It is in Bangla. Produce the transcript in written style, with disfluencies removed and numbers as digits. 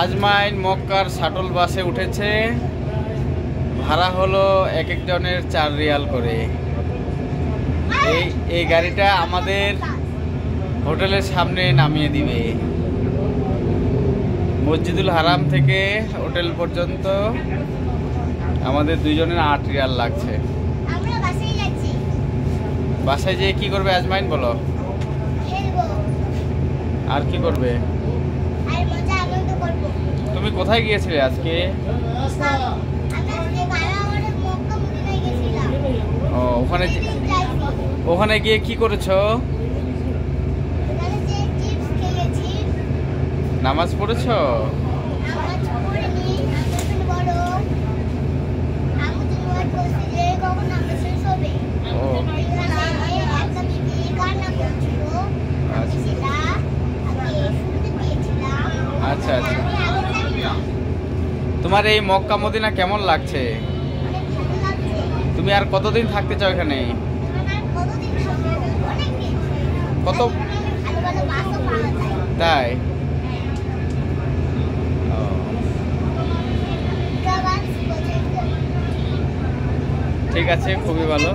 আজমাইন মক্কার শাটল বাসে উঠেছে। ভাড়া হলো এক একজনের 4 রিয়াল করে। এই গাড়িটা আমাদের হোটেলের সামনে নামিয়ে দিবে। মসজিদুল হারাম থেকে হোটেল পর্যন্ত আমাদের দুইজনের 8 রিয়াল লাগছে। বাসায় যেয়ে কি করবে আজমাইন বলো? আর কি করবে? তুমি কোথায় গিয়েছিলে আজকে? ও, ওখানে গিয়ে কি করেছো? নামাজ পড়েছো? আচ্ছা আচ্ছা। তোমার এই মক্কা মদিনা কেমন লাগছে? তুমি আর কতদিন থাকতে চাও এখানে? কত? তাই? ঠিক আছে, খুবই ভালো।